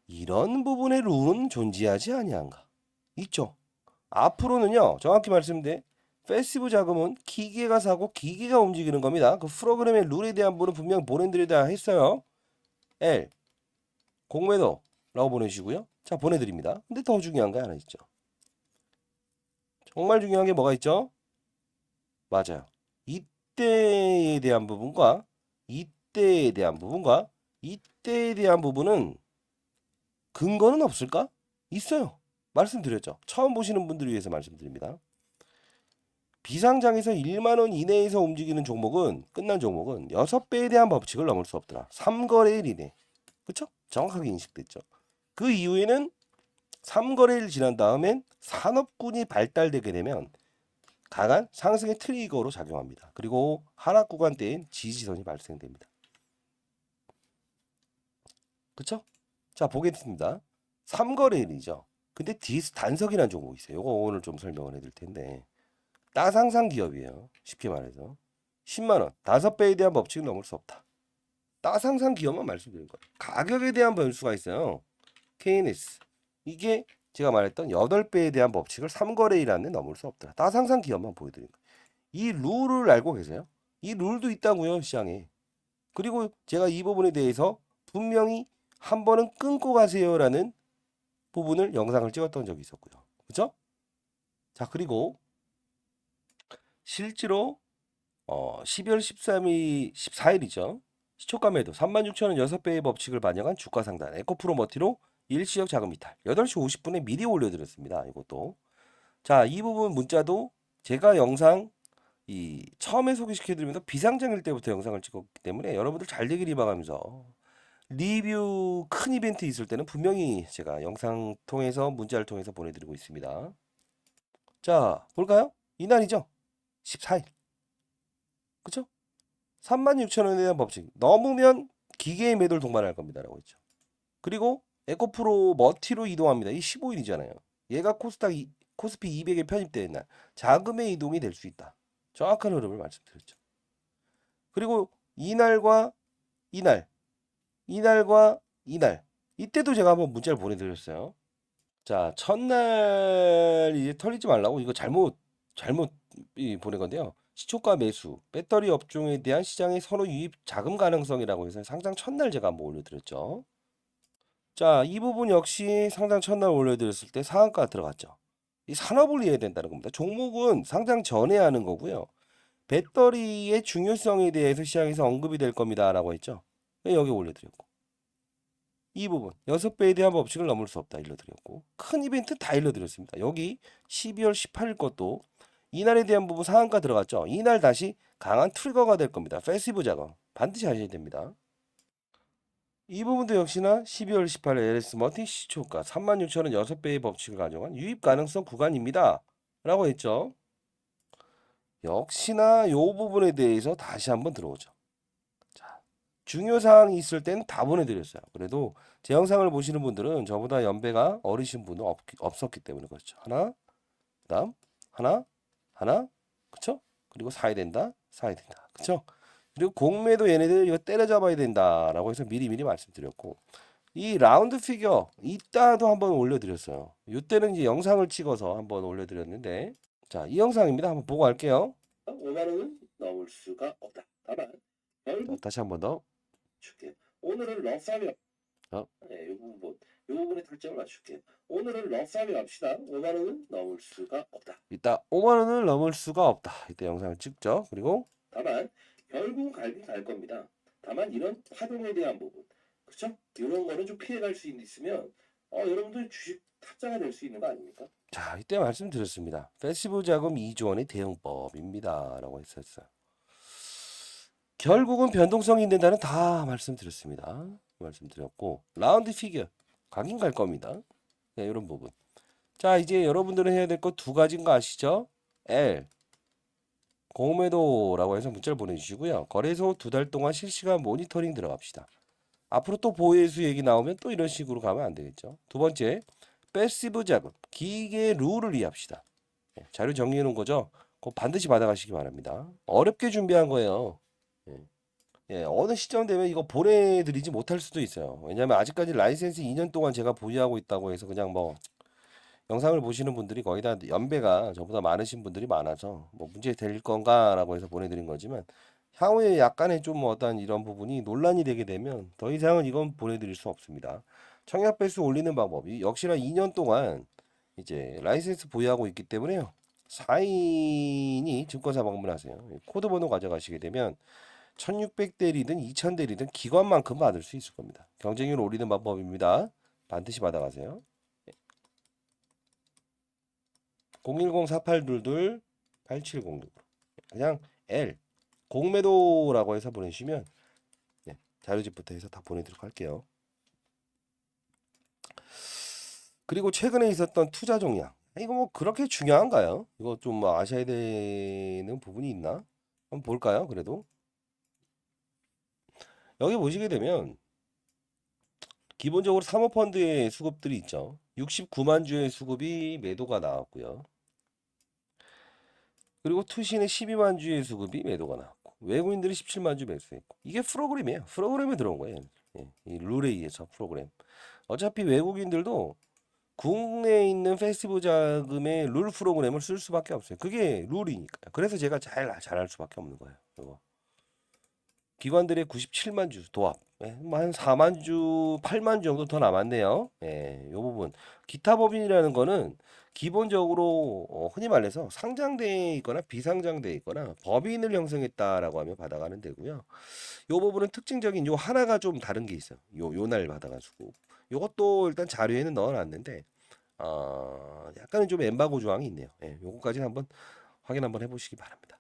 이런 부분의 룰은 존재하지 아니한가? 있죠. 앞으로는요. 정확히 말씀드린 패시브 자금은 기계가 사고 기계가 움직이는 겁니다. 그 프로그램의 룰에 대한 부분은 분명 보내드려야 했어요. L 공매도라고 보내주시고요. 자 보내드립니다. 근데 더 중요한 게 하나 있죠. 정말 중요한 게 뭐가 있죠? 맞아요. 이때에 대한 부분과 이때에 대한 부분과 이때에 대한 부분은 근거는 없을까? 있어요. 말씀드렸죠. 처음 보시는 분들을 위해서 말씀드립니다. 비상장에서 1만 원 이내에서 움직이는 종목은 끝난 종목은 6배에 대한 법칙을 넘을 수 없더라. 3거래일 이내. 그쵸? 정확하게 인식됐죠. 그 이후에는 3거래일 지난 다음엔 산업군이 발달되게 되면 강한 상승의 트리거로 작용합니다. 그리고 하락 구간대엔 지지선이 발생됩니다. 그쵸? 자 보겠습니다. 3거래일이죠. 근데 단석이라는 종목이 있어요. 이거 오늘 좀 설명을 해드릴 텐데 따상상 기업이에요. 쉽게 말해서 10만 원 5배에 대한 법칙은 넘을 수 없다. 따상상 기업만 말씀드린 거예요. 가격에 대한 변수가 있어요. KNS 이게 제가 말했던 8배에 대한 법칙을 3거래일안에 넘을 수 없더라. 따상상 기업만 보여드린 거예요. 이 룰을 알고 계세요? 이 룰도 있다고요 시장에. 그리고 제가 이 부분에 대해서 분명히 한 번은 끊고 가세요라는 부분을 영상을 찍었던 적이 있었고요. 그죠? 자 그리고 실제로 12월 13일, 14일이죠. 시초가 매도 36,000원 6배의 법칙을 반영한 주가 상단 에코프로 머티로 일시적 자금 이탈 8시 50분에 미리 올려드렸습니다. 이것도 자 이 부분 문자도 제가 영상 처음에 소개시켜드리면서 비상장일 때부터 영상을 찍었기 때문에 여러분들 잘 되길 희망하면서 리뷰 큰 이벤트 있을 때는 분명히 제가 영상 통해서 문자를 통해서 보내드리고 있습니다. 자 볼까요? 이날이죠. 14일 그쵸? 36,000원에 대한 법칙 넘으면 기계의 매도를 동반할 겁니다 라고 했죠. 그리고 에코프로 머티로 이동합니다. 이 15일이잖아요. 얘가 코스피 200에 편입되는 날 자금의 이동이 될 수 있다. 정확한 흐름을 말씀드렸죠. 그리고 이날과 이날 이날과 이날 이때도 제가 한번 문자를 보내드렸어요. 자 첫날 이제 털리지 말라고 이거 잘못 보낸 건데요. 시초가 매수, 배터리 업종에 대한 시장의 선호 유입 자금 가능성이라고 해서 상장 첫날 제가 한번 올려드렸죠. 자, 이 부분 역시 상장 첫날 올려드렸을 때 상한가 들어갔죠. 이 산업을 이해해야 된다는 겁니다. 종목은 상장 전에 하는 거고요. 배터리의 중요성에 대해서 시장에서 언급이 될 겁니다 라고 했죠. 여기 올려드렸고, 이 부분 6배에 대한 법칙을 넘을 수 없다 일러드렸고, 큰 이벤트 다 일러드렸습니다. 여기 12월 18일 것도 이날에 대한 부분 상한가 들어갔죠. 이날 다시 강한 트리거가 될 겁니다. 패시브 작업 반드시 하셔야 됩니다. 이 부분도 역시나 12월 18일 LS 멀티 시초가 36,000원 6배의 법칙을 가져간 유입 가능성 구간입니다 라고 했죠. 역시나 이 부분에 대해서 다시 한번 들어오죠. 자, 중요사항이 있을 때는 다 보내드렸어요. 그래도 제 영상을 보시는 분들은 저보다 연배가 어리신 분은 없었기 때문에 그렇죠. 하나, 그다음 하나, 하나, 그쵸? 그리고 사야 된다, 그쵸? 그리고 공매도 얘네들 이거 때려잡아야 된다라고 해서 미리미리 말씀드렸고, 이 라운드 피겨 이따도 한번 올려드렸어요. 이때는 이제 영상을 찍어서 한번 올려드렸는데, 자, 이 영상입니다. 한번 보고 갈게요. 5만 원은 넘을 수가 없다. 다만 자, 결국 다시 한번 더. 줄게. 오늘은 럭사면 어? 네, 이 부분에 탈점을 맞출게요. 오늘은 럭사면 합시다. 5만 원은 넘을 수가 없다. 이따 5만 원을 넘을 수가 없다. 이때 영상을 찍죠. 그리고 다만 결국은 갈긴 갈 겁니다. 다만 이런 파동에 대한 부분, 그렇죠? 이런 거는 좀 피해갈 수 있으면 여러분들 주식 타짜가 될 수 있는 거 아닙니까? 자, 이때 말씀드렸습니다. 패시브 자금 2조 원의 대응법입니다라고 했었어요. 결국은 변동성이 있는다는 다 말씀드렸습니다. 말씀드렸고, 라운드 피겨 가긴 갈 겁니다. 네, 이런 부분. 자, 이제 여러분들은 해야 될 거 두 가지인 거 아시죠? L 공매도라고 해서 문자를 보내주시고요. 거래소 2달 동안 실시간 모니터링 들어갑시다. 앞으로 또 보혜수 얘기 나오면 또 이런 식으로 가면 안 되겠죠. 두 번째, 패시브 자금 기계 룰을 이해합시다. 예, 자료 정리해 놓은 거죠. 그거 반드시 받아가시기 바랍니다. 어렵게 준비한 거예요. 예, 어느 시점 되면 이거 보내드리지 못할 수도 있어요. 왜냐하면 아직까지 라이센스 2년 동안 제가 보유하고 있다고 해서 그냥 뭐 영상을 보시는 분들이 거의 다 연배가 저보다 많으신 분들이 많아서 뭐 문제 될 건가라고 해서 보내드린 거지만, 향후에 약간의 좀 어떤 이런 부분이 논란이 되게 되면 더 이상은 이건 보내드릴 수 없습니다. 청약 배수 올리는 방법이 역시나 2년 동안 이제 라이센스 보유하고 있기 때문에요. 사인이 증권사 방문하세요. 코드 번호 가져가시게 되면 1600대리든 2000대리든 기관만큼 받을 수 있을 겁니다. 경쟁률 올리는 방법입니다. 반드시 받아가세요. 010-4822-8706으로 그냥 L 공매도라고 해서 보내주시면 자료집부터 해서 다 보내드리도록 할게요. 그리고 최근에 있었던 투자 종량, 이거 뭐 그렇게 중요한가요? 이거 좀 아셔야 되는 부분이 있나? 한번 볼까요? 그래도 여기 보시게 되면 기본적으로 사모펀드의 수급들이 있죠. 69만 주의 수급이 매도가 나왔고요. 그리고 투신의 12만 주의 수급이 매도가 나왔고, 외국인들이 17만 주 매수했고, 이게 프로그램이에요. 프로그램에 들어온 거예요. 예, 이 룰에 의해서 프로그램. 어차피 외국인들도 국내에 있는 패시브 자금의 룰 프로그램을 쓸 수밖에 없어요. 그게 룰이니까요. 그래서 제가 잘할 수밖에 없는 거예요. 이거. 기관들의 97만 주 도합. 예, 뭐한 4만 주, 8만 주 정도 더 남았네요. 예, 이 부분. 기타 법인이라는 거는 기본적으로 흔히 말해서 상장돼 있거나 비상장돼 있거나 법인을 형성했다라고 하면 받아가는 데고요. 이 부분은 특징적인 요 하나가 좀 다른 게 있어요. 요 날 받아가지고. 요것도 일단 자료에는 넣어놨는데 약간은 좀 엠바고 조항이 있네요. 예, 요거까지 한번 확인 한번 해보시기 바랍니다.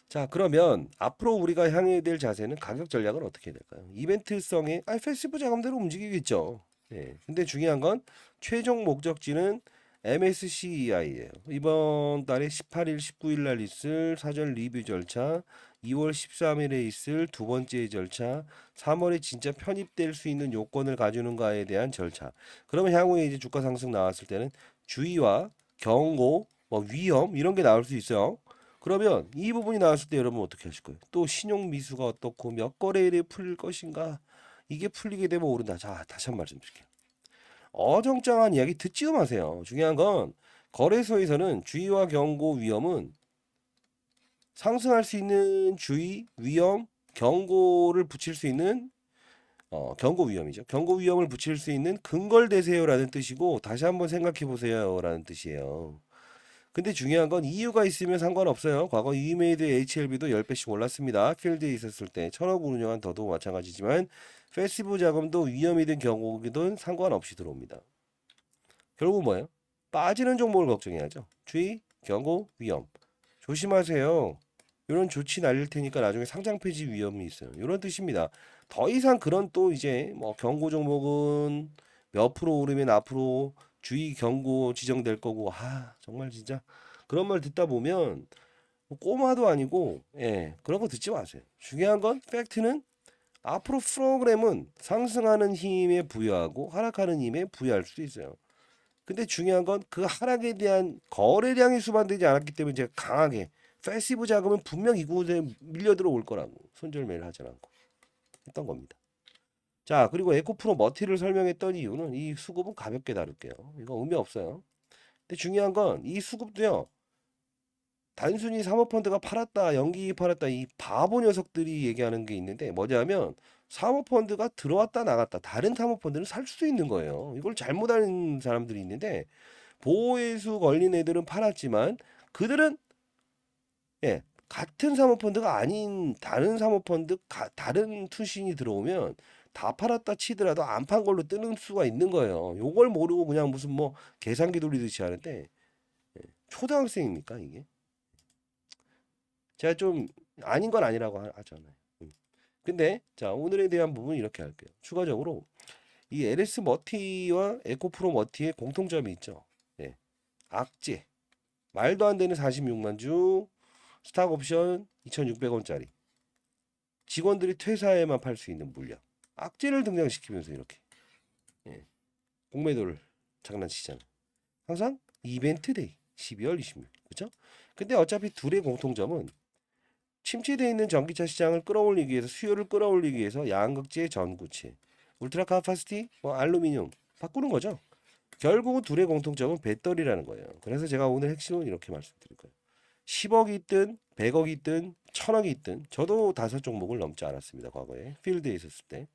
자, 그러면 앞으로 우리가 향해야 될 자세는 가격 전략은 어떻게 해야 될까요? 이벤트성의 패시브 자금대로 움직이겠죠. 예. 근데 중요한 건 최종 목적지는 MSCI예요. 이번 달에 18일, 19일 날 있을 사전 리뷰 절차, 2월 13일에 있을 두 번째 절차, 3월에 진짜 편입될 수 있는 요건을 가지는가에 대한 절차. 그러면 향후에 이제 주가 상승 나왔을 때는 주의와 경고, 뭐 위험 이런 게 나올 수 있어요. 그러면 이 부분이 나왔을 때 여러분 어떻게 하실 거예요? 또 신용 미수가 어떻고 몇 거래일에 풀릴 것인가? 이게 풀리게 되면 오른다. 자, 다시 한 번 말씀드릴게요. 어정쩡한 이야기 듣지도 마세요. 중요한 건 거래소에서는 주의와 경고, 위험은 상승할 수 있는 주의, 위험, 경고를 붙일 수 있는 경고 위험이죠. 경고 위험을 붙일 수 있는 근거를 대세요라는 뜻이고, 다시 한번 생각해 보세요라는 뜻이에요. 근데 중요한 건 이유가 있으면 상관없어요. 과거 이메이드의 HLB도 10배씩 올랐습니다. 필드에 있었을 때 1000억 운영한 더도 마찬가지지만 패시브 자금도 위험이든 경고이든 상관없이 들어옵니다. 결국 뭐예요? 빠지는 종목을 걱정해야죠. 주의, 경고, 위험. 조심하세요. 이런 조치 날릴 테니까 나중에 상장 폐지 위험이 있어요. 이런 뜻입니다. 더 이상 그런 또 이제 뭐 경고 종목은 몇 프로 오르면 앞으로 주의 경고 지정될 거고 정말 진짜 그런 말 듣다 보면 뭐 꼬마도 아니고 그런 거 듣지 마세요. 중요한 건 팩트는 앞으로 프로그램은 상승하는 힘에 부여하고 하락하는 힘에 부여할 수 있어요. 근데 중요한 건 그 하락에 대한 거래량이 수반되지 않았기 때문에 제가 강하게 패시브 자금은 분명 이곳에 밀려들어 올 거라고 손절매를 하지 않고 했던 겁니다. 자, 그리고 에코프로 머티를 설명했던 이유는 이 수급은 가볍게 다룰게요. 이거 의미 없어요. 근데 중요한 건 이 수급도요. 단순히 사모펀드가 팔았다, 연기 팔았다 이 바보 녀석들이 얘기하는 게 있는데 뭐냐면 사모펀드가 들어왔다 나갔다 다른 사모펀드는 살 수도 있는 거예요. 이걸 잘못 아는 사람들이 있는데 보호회수 걸린 애들은 팔았지만 그들은 같은 사모펀드가 아닌 다른 사모펀드 다른 투신이 들어오면 다 팔았다 치더라도 안 판 걸로 뜨는 수가 있는 거예요. 요걸 모르고 그냥 무슨 뭐 계산기 돌리듯이 하는데 초등학생입니까 이게? 제가 좀 아닌 건 아니라고 하잖아요. 근데 자 오늘에 대한 부분 이렇게 할게요. 추가적으로 이 LS 머티와 에코프로 머티의 공통점이 있죠. 악재 말도 안 되는 46만 주 스탁 옵션 2,600원짜리 직원들이 퇴사에만 팔 수 있는 물량 악재를 등장시키면서 이렇게 공매도를 장난치잖아요. 항상 이벤트 데이 12월 26일 그렇죠? 근데 어차피 둘의 공통점은 침체되어 있는 전기차 시장을 끌어올리기 위해서 수요를 끌어올리기 위해서 양극재 전구체 울트라 카파시티 뭐 알루미늄 바꾸는 거죠. 결국은 둘의 공통점은 배터리라는 거예요. 그래서 제가 오늘 핵심은 이렇게 말씀드릴 거예요. 10억이 있든 100억이 있든 1000억이 있든 저도 5종목을 넘지 않았습니다. 과거에 필드에 있었을 때.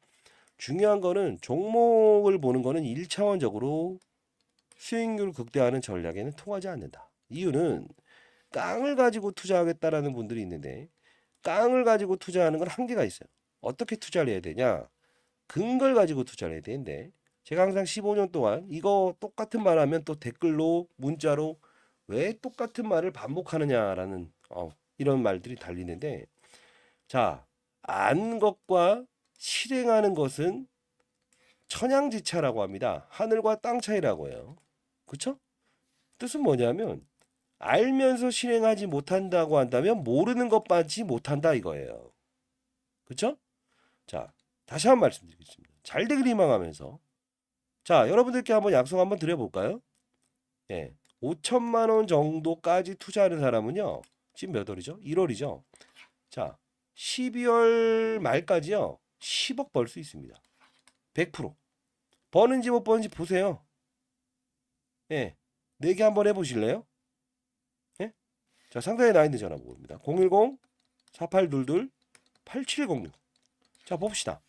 중요한 거는 종목을 보는 거는 1차원적으로 수익률 극대화하는 전략에는 통하지 않는다. 이유는 깡을 가지고 투자하겠다라는 분들이 있는데 깡을 가지고 투자하는 건 한계가 있어요. 어떻게 투자를 해야 되냐? 근걸 가지고 투자를 해야 되는데 제가 항상 15년 동안 이거 똑같은 말 하면 또 댓글로 문자로 왜 똑같은 말을 반복하느냐라는 이런 말들이 달리는데 자, 안 것과 실행하는 것은 천양지차라고 합니다. 하늘과 땅 차이라고 해요. 그쵸? 뜻은 뭐냐면 알면서 실행하지 못한다고 한다면 모르는 것 빠지 못한다 이거예요. 그쵸? 자, 다시 한번 말씀드리겠습니다. 잘 되길 희망하면서 자, 여러분들께 한번 약속 한번 드려볼까요? 5천만 원 정도까지 투자하는 사람은요. 지금 몇 월이죠? 1월이죠. 자, 12월 말까지요. 10억 벌 수 있습니다. 100%. 버는지 못 버는지 보세요. 내기 한번 해보실래요? 자, 상단에 나와 있는 전화번호입니다. 010-4822-8706. 자, 봅시다.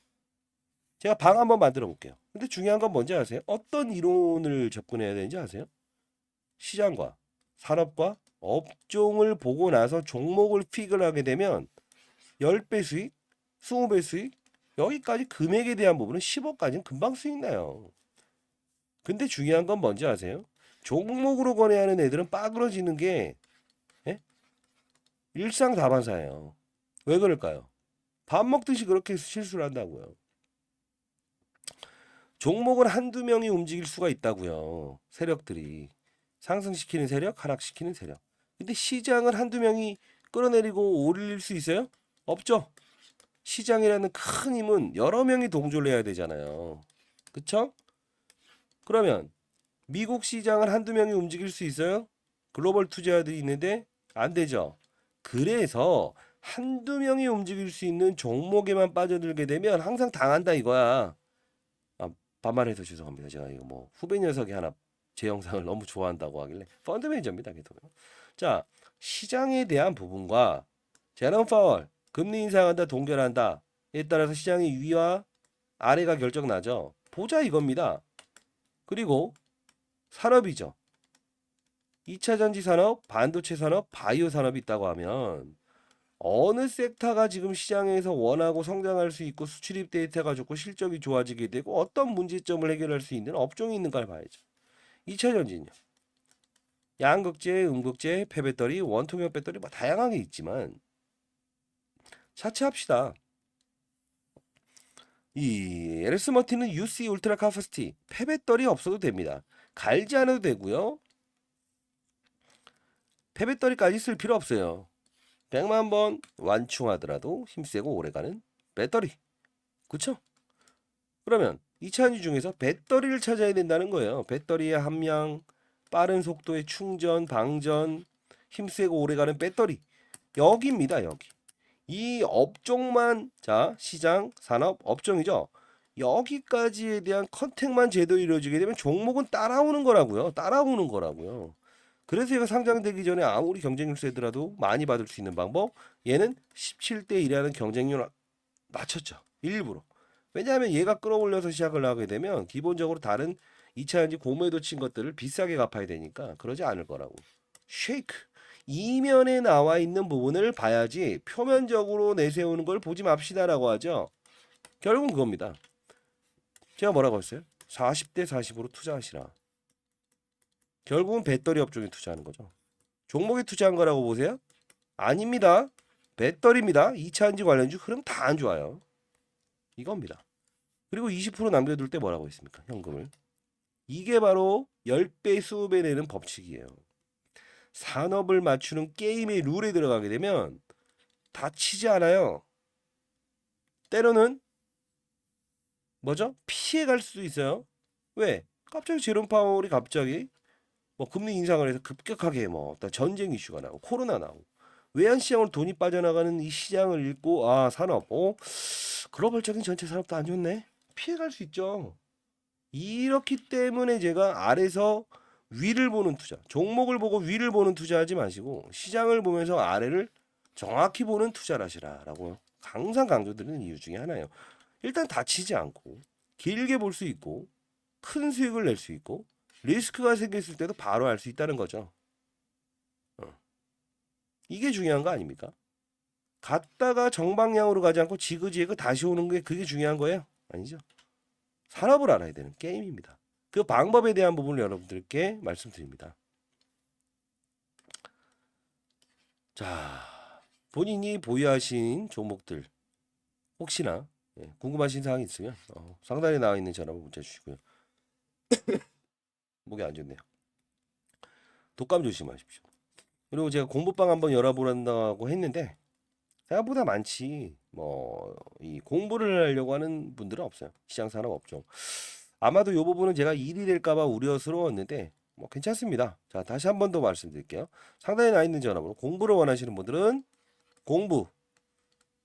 제가 방 한번 만들어 볼게요. 근데 중요한 건 뭔지 아세요? 어떤 이론을 접근해야 되는지 아세요? 시장과 산업과 업종을 보고 나서 종목을 픽을 하게 되면 10배 수익, 20배 수익, 여기까지 금액에 대한 부분은 10억까지는 금방 수익 나요. 근데 중요한 건 뭔지 아세요? 종목으로 거래하는 애들은 빠그러지는 게 일상다반사예요. 왜 그럴까요? 밥 먹듯이 그렇게 실수를 한다고요. 종목을 한두 명이 움직일 수가 있다고요. 세력들이. 상승시키는 세력, 하락시키는 세력. 근데 시장을 한두 명이 끌어내리고 올릴 수 있어요? 없죠. 시장이라는 큰 힘은 여러 명이 동조를 해야 되잖아요. 그쵸? 그러면 미국 시장을 한두 명이 움직일 수 있어요? 글로벌 투자자들이 있는데 안 되죠. 그래서 한두 명이 움직일 수 있는 종목에만 빠져들게 되면 항상 당한다 이거야. 반말해서 죄송합니다. 제가 이거 뭐 후배 녀석이 하나 제 영상을 너무 좋아한다고 하길래 펀드 매니저입니다. 계속. 자, 시장에 대한 부분과 제롬 파월 금리 인상한다 동결한다에 따라서 시장의 위와 아래가 결정나죠. 보자 이겁니다. 그리고 산업이죠. 2차 전지 산업, 반도체 산업, 바이오 산업이 있다고 하면 어느 섹터가 지금 시장에서 원하고 성장할 수 있고 수출입 데이터가 좋고 실적이 좋아지게 되고 어떤 문제점을 해결할 수 있는 업종이 있는가를 봐야죠. 2차 전지는요. 양극재, 음극재, 폐배터리, 원통형 배터리 뭐 다양하게 있지만 차치합시다. 이 에르스 머티는 UC 울트라 카파시티 폐배터리 없어도 됩니다. 갈지 않아도 되고요. 폐배터리까지 쓸 필요 없어요. 100만 번 완충하더라도 힘세고 오래가는 배터리. 그쵸? 그러면 2차 전지 중에서 배터리를 찾아야 된다는 거예요. 배터리의 함량, 빠른 속도의 충전, 방전, 힘세고 오래가는 배터리. 여기입니다. 여기. 이 업종만 자 시장, 산업, 업종이죠. 여기까지에 대한 컨택만 제대로 이루어지게 되면 종목은 따라오는 거라고요. 따라오는 거라고요. 그래서 얘가 상장되기 전에 아무리 경쟁률 세더라도 많이 받을 수 있는 방법 얘는 17대 1이라는 경쟁률 낮췄죠. 일부러. 왜냐하면 얘가 끌어올려서 시작을 하게 되면 기본적으로 다른 2차 전지 공매도 친 것들을 비싸게 갚아야 되니까 그러지 않을 거라고. 쉐이크. 이면에 나와 있는 부분을 봐야지 표면적으로 내세우는 걸 보지 맙시다라고 하죠. 결국은 그겁니다. 제가 뭐라고 했어요? 40대 40으로 투자하시라. 결국은 배터리 업종에 투자하는 거죠. 종목에 투자한 거라고 보세요? 아닙니다. 배터리입니다. 2차 전지 관련주 흐름 다 안 좋아요. 이겁니다. 그리고 20% 남겨둘 때 뭐라고 했습니까? 현금을. 이게 바로 10배, 20배 내는 법칙이에요. 산업을 맞추는 게임의 룰에 들어가게 되면 다치지 않아요. 때로는 뭐죠? 피해갈 수도 있어요. 왜? 갑자기 제롬 파월이 갑자기 뭐 금리 인상을 해서 급격하게 뭐 어떤 전쟁 이슈가 나고 코로나 나오고 외환 시장으로 돈이 빠져나가는 이 시장을 읽고 아 산업 글로벌적인 전체 산업도 안 좋네. 피해갈 수 있죠. 이렇기 때문에 제가 아래서 위를 보는 투자, 종목을 보고 위를 보는 투자하지 마시고 시장을 보면서 아래를 정확히 보는 투자를 하시라라고 항상 강조드리는 이유 중에 하나예요. 일단 다치지 않고 길게 볼 수 있고 큰 수익을 낼 수 있고 리스크가 생겼을 때도 바로 알 수 있다는 거죠. 이게 중요한 거 아닙니까? 갔다가 정방향으로 가지 않고 지그재그 다시 오는 게 그게 중요한 거예요? 아니죠. 산업을 알아야 되는 게임입니다. 그 방법에 대한 부분을 여러분들께 말씀드립니다. 자, 본인이 보유하신 종목들 혹시나 궁금하신 사항이 있으면 상단에 나와 있는 전화번호 문자 주시고요. 목이 안 좋네요. 독감 조심하십시오. 그리고 제가 공부방 한번 열어보란다고 했는데 생각보다 많지. 뭐 이 공부를 하려고 하는 분들은 없어요. 시장 산업 업종. 아마도 이 부분은 제가 일이 될까봐 우려스러웠는데 뭐 괜찮습니다. 자, 다시 한 번 더 말씀드릴게요. 상단에 나 있는 전화번호 공부를 원하시는 분들은 공부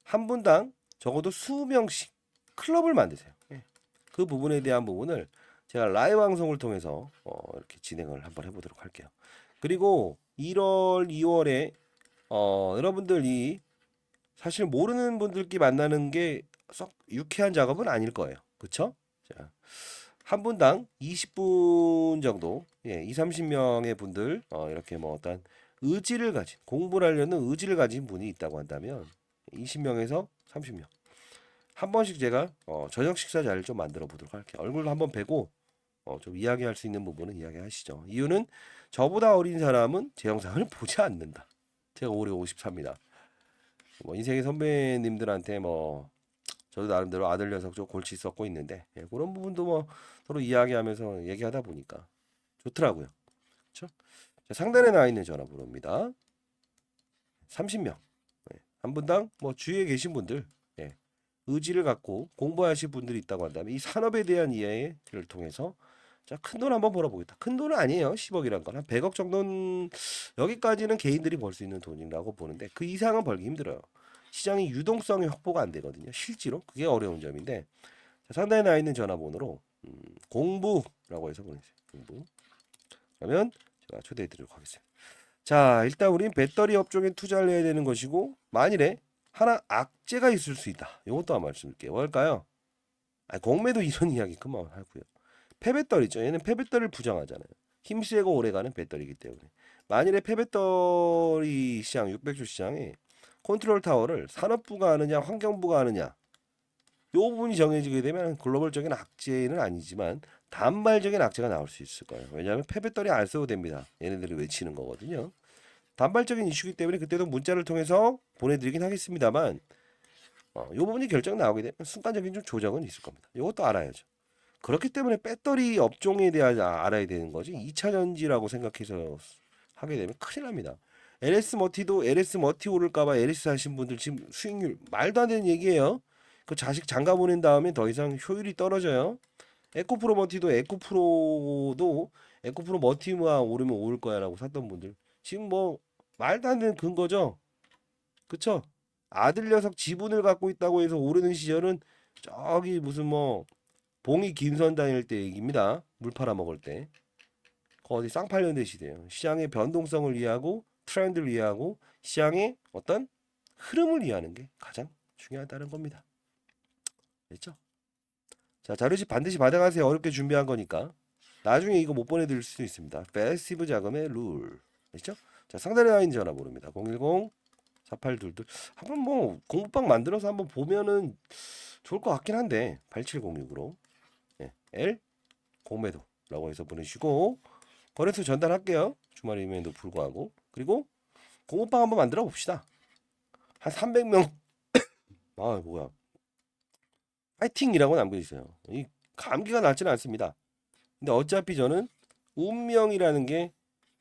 한 분당 적어도 수명씩 클럽을 만드세요. 그 부분에 대한 부분을 제가 라이브 방송을 통해서 이렇게 진행을 한번 해보도록 할게요. 그리고 1월, 2월에 여러분들이 사실 모르는 분들끼리 만나는 게 썩 유쾌한 작업은 아닐 거예요. 그쵸? 자, 한 분당 20분 정도, 2, 30명의 분들, 이렇게 뭐 어떤 의지를 가진, 공부를 하려는 의지를 가진 분이 있다고 한다면 20명에서 30명. 한 번씩 제가 저녁 식사 자리를 좀 만들어 보도록 할게요. 얼굴도 한번 뵈고 좀 이야기할 수 있는 부분은 이야기하시죠. 이유는 저보다 어린 사람은 제 영상을 보지 않는다. 제가 올해 53입니다. 뭐 인생의 선배님들한테 뭐 저도 나름대로 아들 녀석 좀 골치 썩고 있는데 그런 부분도 뭐 서로 이야기하면서 얘기하다 보니까 좋더라고요. 그렇죠? 상단에 나와 있는 전화번호입니다. 30명. 한 분당 뭐 주위에 계신 분들 의지를 갖고 공부하실 분들이 있다고 한다면 이 산업에 대한 이해를 통해서 자, 큰돈 한번 벌어보겠다. 큰 돈은 아니에요. 10억이란 건 한 100억 정도는 여기까지는 개인들이 벌 수 있는 돈이라고 보는데 그 이상은 벌기 힘들어요. 시장이 유동성이 확보가 안 되거든요. 실제로 그게 어려운 점인데 자, 상단에 나와 있는 전화번호로 공부라고 해서 보내주세요. 공부. 그러면 제가 초대해 드리도록 하겠습니다. 자, 일단 우린 배터리 업종에 투자를 해야 되는 것이고 만일에 하나 악재가 있을 수 있다. 이것도 한번 말씀드릴게요. 뭘까요? 공매도 이런 이야기 그만 하고요. 폐배터리죠. 얘는 폐배터리를 부정하잖아요. 힘세고 오래가는 배터리이기 때문에 만일에 폐배터리 시장 600주 시장에 컨트롤 타워를 산업부가 하느냐 환경부가 하느냐 요 부분이 정해지게 되면 글로벌적인 악재는 아니지만 단발적인 악재가 나올 수 있을 거예요. 왜냐하면 폐배터리 안 써도 됩니다. 얘네들이 외치는 거거든요. 단발적인 이슈이기 때문에 그때도 문자를 통해서 보내드리긴 하겠습니다만 이 부분이 결정 나오게 되면 순간적인 좀 조정은 있을 겁니다. 이것도 알아야죠. 그렇기 때문에 배터리 업종에 대해 알아야 되는 거지 2차 전지라고 생각해서 하게 되면 큰일 납니다. LS 머티도 LS 머티 오를까봐 LS 하신 분들 지금 수익률 말도 안 되는 얘기예요. 그 자식 장가 보낸 다음에 더 이상 효율이 떨어져요. 에코프로 머티도 에코프로 머티만 오르면 오를 거야라고 샀던 분들 지금 뭐 말도 안 되는 근거죠. 그쵸? 아들 녀석 지분을 갖고 있다고 해서 오르는 시절은 저기 무슨 뭐 봉이 김선 다닐 때 얘기입니다. 물 팔아 먹을 때. 어디 쌍팔년대 시대예요. 시장의 변동성을 이해하고 트렌드를 이해하고 시장의 어떤 흐름을 이해하는 게 가장 중요하다는 겁니다. 됐죠? 자, 자료집 반드시 받아가세요. 어렵게 준비한 거니까. 나중에 이거 못 보내드릴 수도 있습니다. 패시브 자금의 룰. 됐죠? 자, 상단에 나와 있는 전화번호입니다. 010-4822. 한번 뭐 공부방 만들어서 한번 보면은 좋을 것 같긴 한데 8706으로 네, L 공매도라고 해서 보내주시고 거래소 전달할게요. 주말임에도 불구하고 그리고 공부방 한번 만들어 봅시다. 한 300명 아 뭐야 파이팅이라고 남겨 있어요. 이 감기가 낫지는 않습니다. 근데 어차피 저는 운명이라는 게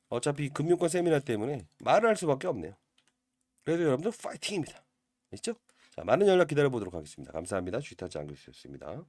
어차피 금융권 세미나 때문에 말을 할 수밖에 없네요. 그래도 여러분들 파이팅입니다. 있죠? 자, 많은 연락 기다려 보도록 하겠습니다. 감사합니다. 주식타짜 안교수였습니다.